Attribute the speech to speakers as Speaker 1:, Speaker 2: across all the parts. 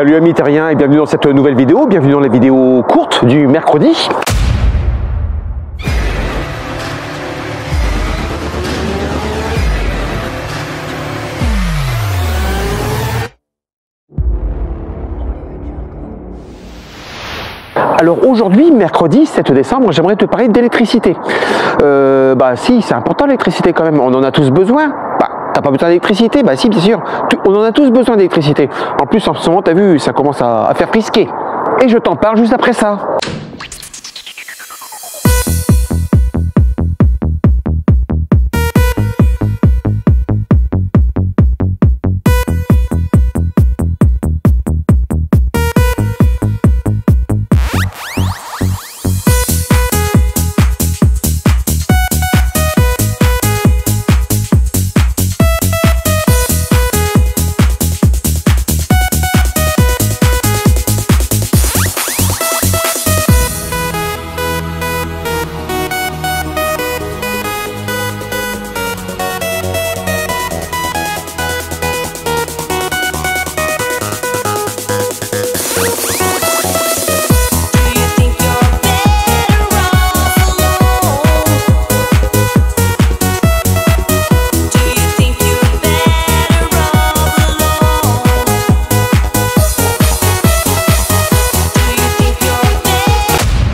Speaker 1: Salut amis terriens et bienvenue dans cette nouvelle vidéo, bienvenue dans la vidéo courte du mercredi. Alors aujourd'hui, mercredi 7 décembre, j'aimerais te parler d'électricité. Si, c'est important l'électricité quand même, on en a tous besoin. T'as pas besoin d'électricité? Bah si, bien sûr, on en a tous besoin d'électricité. En plus, en ce moment, t'as vu, ça commence à faire frisquer. Et je t'en parle juste après ça.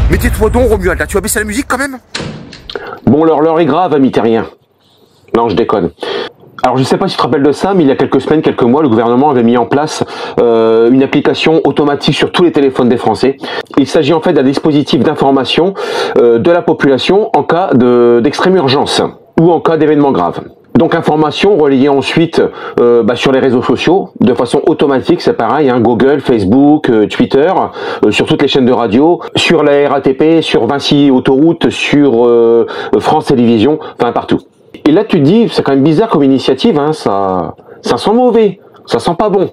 Speaker 2: Mais tais-toi donc Romuald, là tu vas baisser la musique quand même?
Speaker 1: Bon, l'heure est grave, amis terriens. Non, je déconne. Alors je sais pas si tu te rappelles de ça, mais il y a quelques semaines, quelques mois, le gouvernement avait mis en place une application automatique sur tous les téléphones des Français. Il s'agit en fait d'un dispositif d'information de la population en cas d'extrême urgence ou en cas d'événement grave. Donc information relayée ensuite sur les réseaux sociaux de façon automatique, c'est pareil, hein, Google, Facebook, Twitter, sur toutes les chaînes de radio, sur la RATP, sur Vinci Autoroute, sur France Télévisions, enfin partout. Et là tu te dis, c'est quand même bizarre comme initiative, hein, ça sent mauvais, ça sent pas bon.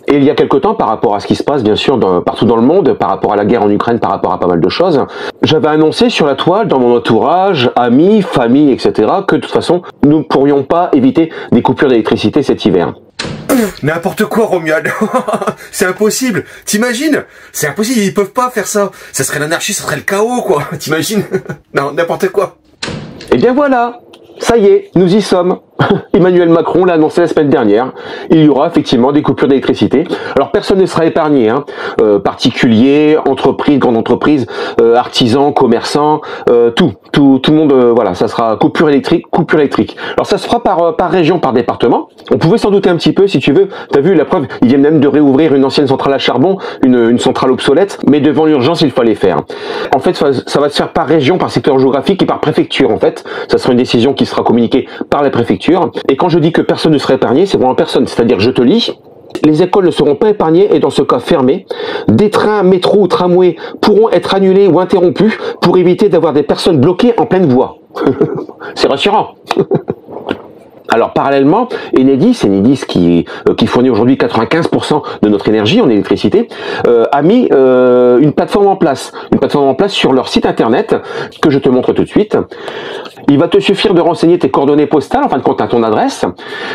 Speaker 1: Et il y a quelque temps, par rapport à ce qui se passe, bien sûr, partout dans le monde, par rapport à la guerre en Ukraine, par rapport à pas mal de choses, j'avais annoncé sur la toile, dans mon entourage, amis, famille, etc., que de toute façon, nous ne pourrions pas éviter des coupures d'électricité cet hiver.
Speaker 2: N'importe quoi Romuald. C'est impossible. T'imagines? C'est impossible, ils peuvent pas faire ça. Ça serait l'anarchie, ça serait le chaos, quoi. T'imagines? Non, n'importe quoi.
Speaker 1: Eh bien voilà, ça y est, nous y sommes. Emmanuel Macron l'a annoncé la semaine dernière, il y aura effectivement des coupures d'électricité. Alors personne ne sera épargné, hein. Particuliers, entreprises, grandes entreprises, artisans, commerçants, tout le monde, voilà, ça sera coupure électrique. Alors ça se fera par région, par département. On pouvait s'en douter un petit peu si tu veux, t'as vu la preuve, ils viennent même de réouvrir une ancienne centrale à charbon, une centrale obsolète, mais devant l'urgence il fallait faire. En fait ça va se faire par région, par secteur géographique et par préfecture en fait. Ça sera une décision qui sera communiquée par la préfecture. Et quand je dis que personne ne sera épargné, c'est vraiment personne. C'est-à-dire, je te lis, les écoles ne seront pas épargnées et dans ce cas fermées. Des trains, métro ou tramways pourront être annulés ou interrompus pour éviter d'avoir des personnes bloquées en pleine voie. C'est rassurant. Alors parallèlement, Enedis qui fournit aujourd'hui 95% de notre énergie en électricité, a mis une plateforme en place sur leur site internet que je te montre tout de suite. Il va te suffire de renseigner tes coordonnées postales, en fin de compte à ton adresse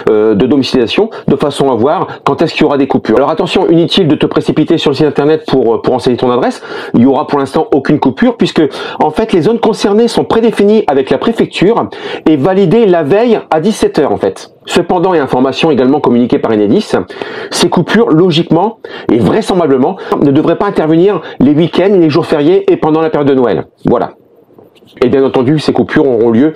Speaker 1: de domiciliation, de façon à voir quand est-ce qu'il y aura des coupures. Alors attention, inutile de te précipiter sur le site internet pour renseigner ton adresse. Il y aura pour l'instant aucune coupure puisque en fait les zones concernées sont prédéfinies avec la préfecture et validées la veille à 17 h en fait. Cependant, et information également communiquée par Enedis, ces coupures, logiquement et vraisemblablement, ne devraient pas intervenir les week-ends, les jours fériés et pendant la période de Noël. Voilà. Et bien entendu, ces coupures auront lieu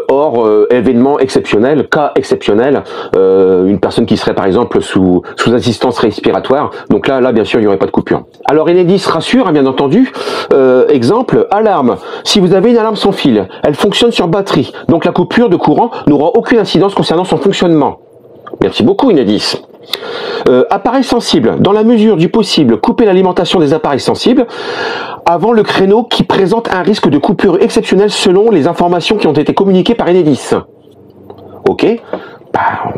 Speaker 1: hors événement exceptionnel, cas exceptionnel, une personne qui serait par exemple sous assistance respiratoire. Donc là bien sûr, il n'y aurait pas de coupure. Alors Enedis rassure, hein, bien entendu. Exemple, alarme. Si vous avez une alarme sans fil, elle fonctionne sur batterie. Donc la coupure de courant n'aura aucune incidence concernant son fonctionnement. Merci beaucoup Enedis. Appareils sensibles. Dans la mesure du possible, couper l'alimentation des appareils sensibles avant le créneau qui présente un risque de coupure exceptionnelle selon les informations qui ont été communiquées par Enedis. Ok,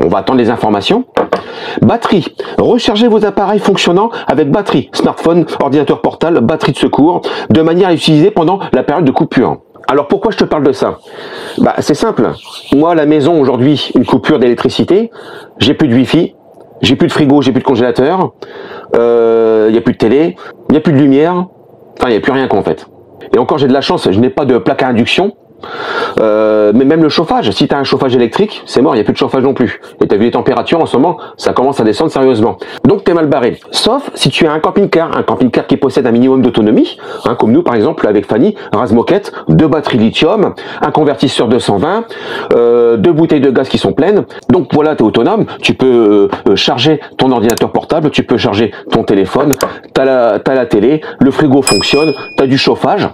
Speaker 1: on va attendre les informations. Batterie. Rechargez vos appareils fonctionnant avec batterie, smartphone, ordinateur portable, batterie de secours, de manière à l'utiliser pendant la période de coupure. Alors pourquoi je te parle de ça? C'est simple. Moi à la maison aujourd'hui, une coupure d'électricité, j'ai plus de wifi, J'ai plus de frigo, j'ai plus de congélateur, il n'y a plus de télé, il n'y a plus de lumière, enfin il n'y a plus rien quoi en fait. Et encore j'ai de la chance, je n'ai pas de plaque à induction. Mais même le chauffage, si tu as un chauffage électrique, c'est mort, il n'y a plus de chauffage non plus. Et tu as vu les températures en ce moment, ça commence à descendre sérieusement. Donc tu es mal barré. Sauf si tu as un camping-car qui possède un minimum d'autonomie, hein, comme nous par exemple avec Fanny, Razmoquette, 2 batteries lithium, un convertisseur 220, 2 bouteilles de gaz qui sont pleines. Donc voilà, tu es autonome, tu peux charger ton ordinateur portable, tu peux charger ton téléphone, tu as la télé, le frigo fonctionne, tu as du chauffage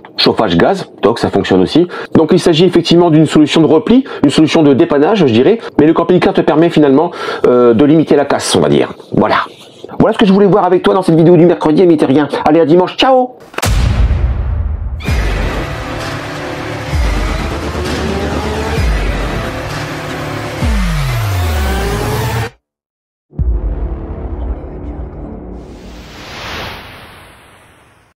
Speaker 1: gaz, donc ça fonctionne aussi. Donc il s'agit effectivement d'une solution de repli, une solution de dépannage, je dirais, mais le camping-car te permet finalement de limiter la casse, on va dire. Voilà. Voilà ce que je voulais voir avec toi dans cette vidéo du mercredi, Mystérien. Allez, à dimanche, ciao!